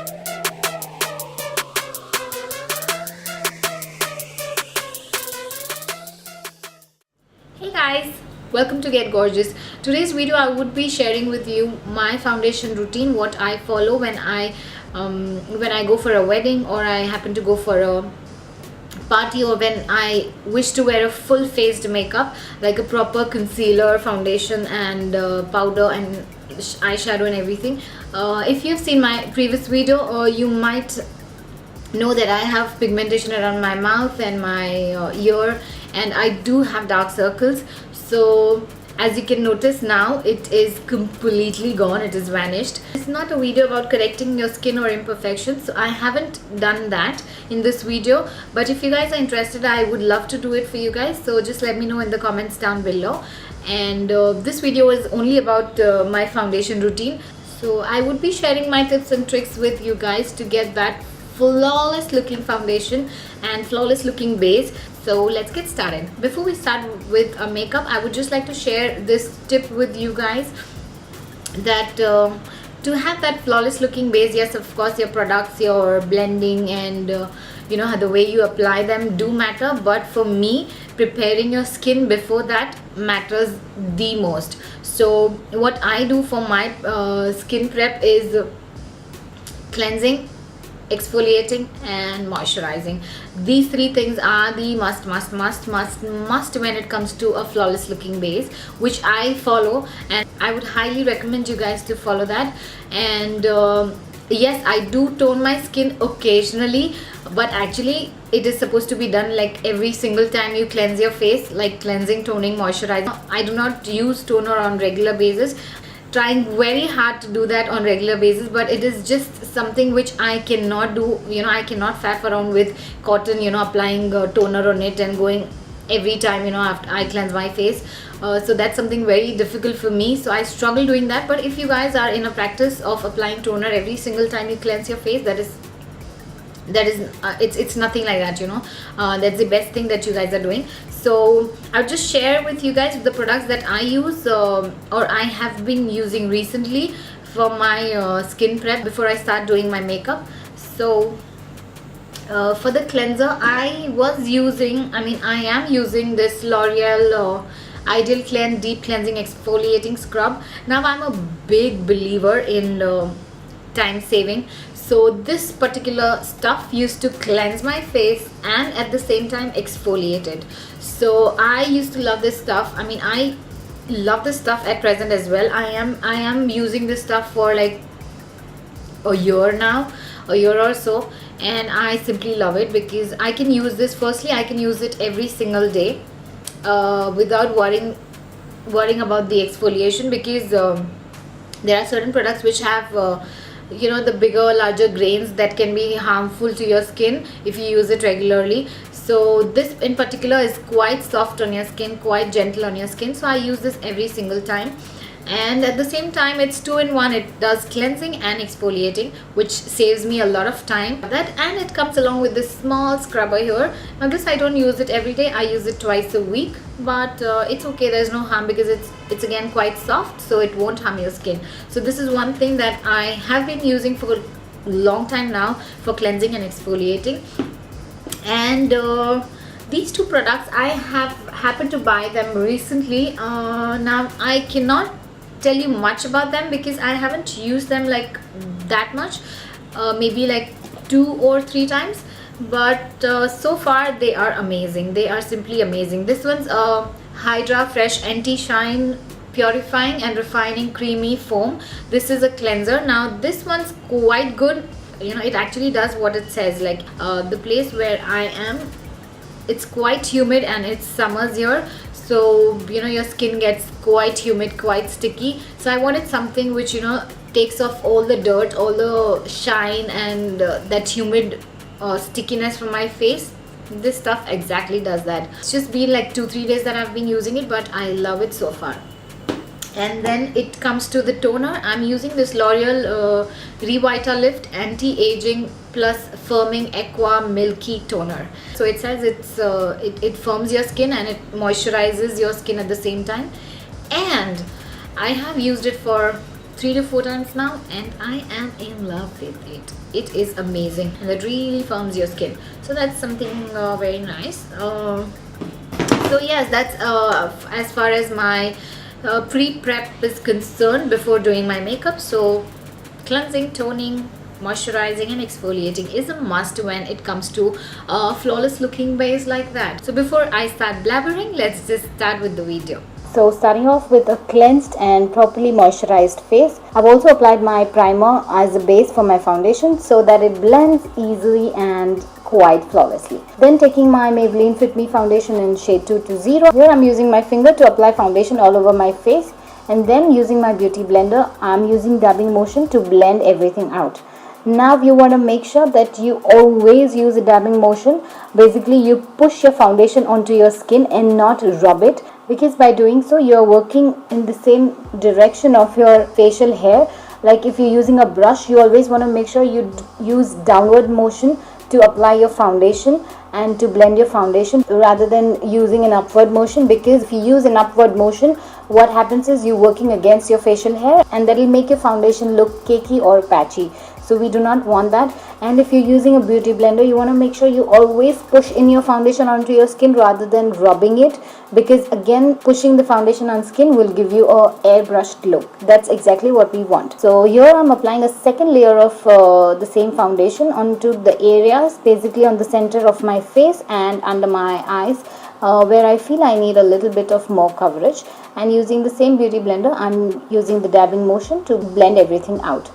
Hey guys, welcome to Get Gorgeous. Today's video I would be sharing with you my foundation routine, what I follow when I go for a wedding, or I happen to go for a party, or when I wish to wear a full faced makeup like a proper concealer, foundation and powder and eyeshadow and everything. If you've seen my previous video, you might know that I have pigmentation around my mouth and my ear, and I do have dark circles. So as you can notice now, it is completely gone, it is vanished. It's not a video about correcting your skin or imperfections, so I haven't done that in this video, but if you guys are interested, I would love to do it for you guys. So just let me know in the comments down below. And this video is only about my foundation routine, so I would be sharing my tips and tricks with you guys to get that flawless looking foundation and flawless looking base. So let's get started. Before we start with makeup, I would just like to share this tip with you guys, that to have that flawless looking base, yes, of course your products, your blending and you know, the way you apply them do matter, but for me, preparing your skin before that matters the most. So what I do for my skin prep is cleansing, exfoliating and moisturizing. These three things are the must when it comes to a flawless looking base, which I follow, and I would highly recommend you guys to follow that. And yes, I do tone my skin occasionally, but actually it is supposed to be done like every single time you cleanse your face, like cleansing, toning, moisturizing. I do not use toner on regular basis, trying very hard to do that on regular basis, but it is just something which I cannot do. You know, I cannot faff around with cotton, you know, applying toner on it and going every time, you know, after I cleanse my face. So that's something very difficult for me, so I struggle doing that. But if you guys are in a practice of applying toner every single time you cleanse your face, it's nothing like that, you know. That's the best thing that you guys are doing. So I'll just share with you guys the products that I use or I have been using recently for my skin prep before I start doing my makeup. So for the cleanser, I am using this L'Oreal Ideal Cleanse Deep Cleansing Exfoliating Scrub. Now I'm a big believer in time saving. So this particular stuff used to cleanse my face and at the same time exfoliate it. So I used to love this stuff. I mean, I love this stuff at present as well. I am using this stuff for like a year now, a year or so, and I simply love it because I can use this. Firstly, I can use it every single day without worrying about the exfoliation, because there are certain products which have you know, the bigger, larger grains that can be harmful to your skin if you use it regularly. So this in particular is quite soft on your skin, quite gentle on your skin, so I use this every single time. And at the same time, it's 2-in-1. It does cleansing and exfoliating, which saves me a lot of time. And it comes along with this small scrubber here. Now this, I don't use it every day, I use it twice a week, but it's okay, there's no harm, because it's again quite soft, so it won't harm your skin. So this is one thing that I have been using for a long time now for cleansing and exfoliating. And these two products, I have happened to buy them recently. Now I cannot tell you much about them because I haven't used them like that much, maybe like 2 or 3 times, but so far they are amazing. They are simply amazing. This one's a HYDRA Fresh Anti-Shine Purifying and Refining Creamy Foam. This is a cleanser. Now this one's quite good. You know, it actually does what it says. Like the place where I am, it's quite humid and it's summers here, so you know, your skin gets quite humid, quite sticky. So I wanted something which, you know, takes off all the dirt, all the shine and that humid stickiness from my face. This stuff exactly does that. It's just been like 2-3 days that I've been using it, but I love it so far. And then it comes to the toner. I'm using this L'Oreal REVITALIFT Anti-Aging Plus Firming Aqua Milky Toner. So it says it firms your skin and it moisturizes your skin at the same time. And I have used it for 3 to 4 times now, and I am in love with it. It is amazing, and it really firms your skin, so that's something very nice. So yes, that's as far as my pre-prep is concerned before doing my makeup. So cleansing, toning, moisturizing and exfoliating is a must when it comes to flawless looking base like that. So before I start blabbering, let's just start with the video. So starting off with a cleansed and properly moisturized face, I've also applied my primer as a base for my foundation so that it blends easily and quite flawlessly. Then taking my Maybelline Fit Me foundation in shade 220. Here I'm using my finger to apply foundation all over my face, and then using my beauty blender, I'm using dabbing motion to blend everything out. Now you want to make sure that you always use a dabbing motion. Basically you push your foundation onto your skin and not rub it, because by doing so you're working in the same direction of your facial hair. Like if you're using a brush, you always want to make sure you use downward motion to apply your foundation and to blend your foundation, rather than using an upward motion, because if you use an upward motion, what happens is you're working against your facial hair and that will make your foundation look cakey or patchy. So we do not want that. And if you're using a beauty blender, you want to make sure you always push in your foundation onto your skin rather than rubbing it, because again pushing the foundation on skin will give you a airbrushed look. That's exactly what we want. So here I'm applying a second layer of the same foundation onto the areas, basically on the center of my face and under my eyes, where I feel I need a little bit of more coverage. And using the same beauty blender, I'm using the dabbing motion to blend everything out.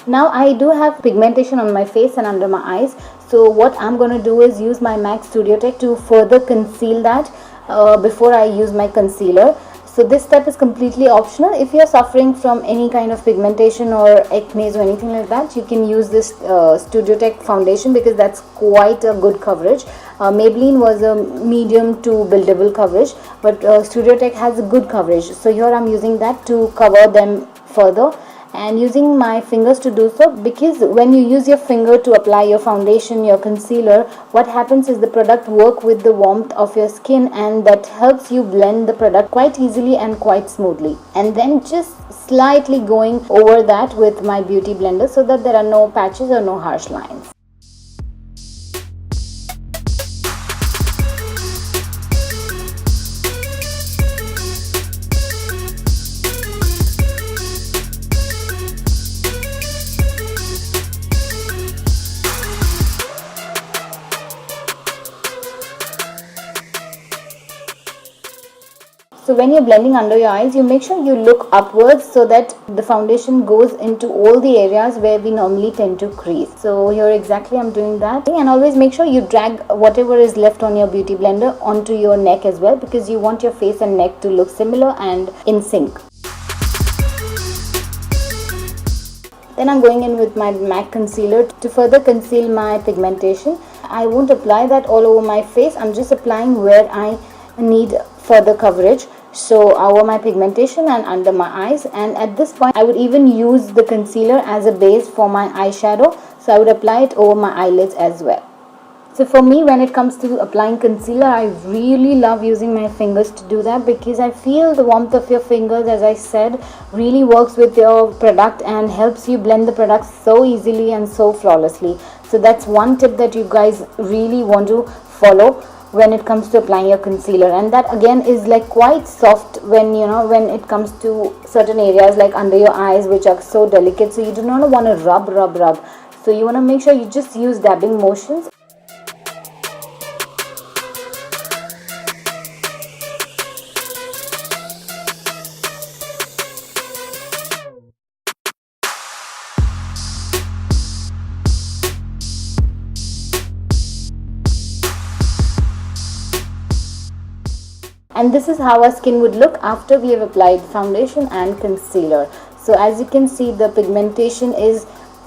Now I do have pigmentation on my face and under my eyes, so what I'm going to do is use my MAC Studio Tech to further conceal that before I use my concealer. So this step is completely optional. If you're suffering from any kind of pigmentation or acne or anything like that, you can use this Studio Tech foundation, because that's quite a good coverage. Maybelline was a medium to buildable coverage, but Studio Tech has a good coverage. So here I'm using that to cover them further, and using my fingers to do so, because when you use your finger to apply your foundation, your concealer, what happens is the product work with the warmth of your skin, and that helps you blend the product quite easily and quite smoothly. And then just slightly going over that with my beauty blender so that there are no patches or no harsh lines. So when you're blending under your eyes, you make sure you look upwards so that the foundation goes into all the areas where we normally tend to crease. So here exactly I'm doing that. And always make sure you drag whatever is left on your beauty blender onto your neck as well, because you want your face and neck to look similar and in sync. Then I'm going in with my MAC concealer to further conceal my pigmentation. I won't apply that all over my face. I'm just applying where I need further coverage, so over my pigmentation and under my eyes. And at this point I would even use the concealer as a base for my eyeshadow, so I would apply it over my eyelids as well. So for me, when it comes to applying concealer, I really love using my fingers to do that, because I feel the warmth of your fingers, as I said, really works with your product and helps you blend the product so easily and so flawlessly. So that's one tip that you guys really want to follow when it comes to applying your concealer. And that again is like quite soft when when it comes to certain areas like under your eyes, which are so delicate, so you do not want to rub. So you want to make sure you just use dabbing motions. And this is how our skin would look after we have applied foundation and concealer. So as you can see, the pigmentation is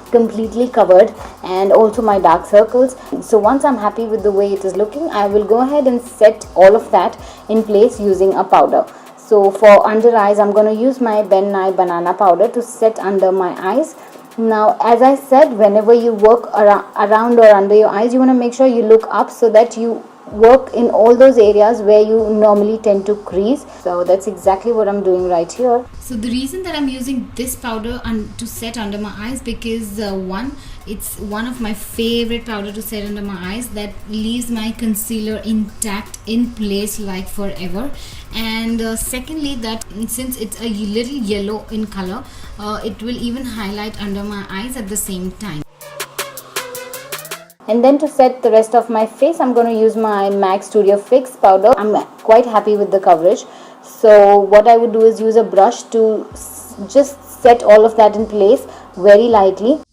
completely covered, and also my dark circles. So once I'm happy with the way it is looking, I will go ahead and set all of that in place using a powder. So for under eyes, I'm going to use my Ben Nye banana powder to set under my eyes. Now, as I said, whenever you work around or under your eyes, you want to make sure you look up so that you work in all those areas where you normally tend to crease. So that's exactly what I'm doing right here. So the reason that I'm using this powder to set under my eyes, because one, it's one of my favorite powder to set under my eyes that leaves my concealer intact in place like forever. And secondly, that since it's a little yellow in color, it will even highlight under my eyes at the same time. And then to set the rest of my face, I'm going to use my MAC Studio Fix powder. I'm quite happy with the coverage. So what I would do is use a brush to just set all of that in place very lightly.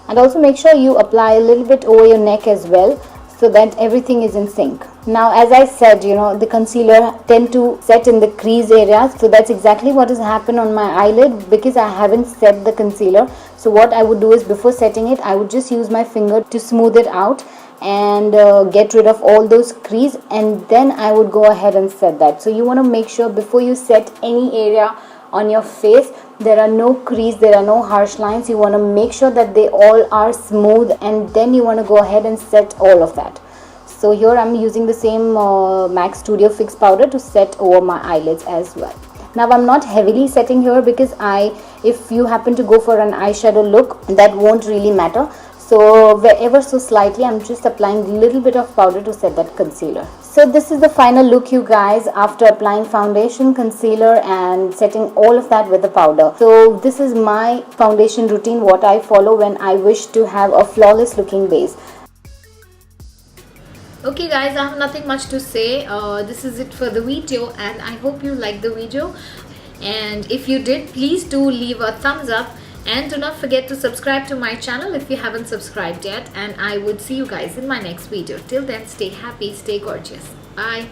And also make sure you apply a little bit over your neck as well, so that everything is in sync. Now, as I said, the concealer tend to set in the crease areas. So that's exactly what has happened on my eyelid, because I haven't set the concealer. So what I would do is, before setting it, I would just use my finger to smooth it out and get rid of all those crease, and then I would go ahead and set that. So you want to make sure before you set any area on your face, there are no crease, there are no harsh lines. You want to make sure that they all are smooth, and then you want to go ahead and set all of that. So here I'm using the same MAC Studio Fix powder to set over my eyelids as well. Now I'm not heavily setting here, because if you happen to go for an eyeshadow look, that won't really matter. So wherever so slightly, I'm just applying a little bit of powder to set that concealer. So this is the final look, you guys, after applying foundation, concealer and setting all of that with the powder. So this is my foundation routine, what I follow when I wish to have a flawless looking base. Okay guys, I have nothing much to say. This is it for the video, and I hope you liked the video. And if you did, please do leave a thumbs up. And do not forget to subscribe to my channel if you haven't subscribed yet. And I would see you guys in my next video. Till then, stay happy, stay gorgeous. Bye.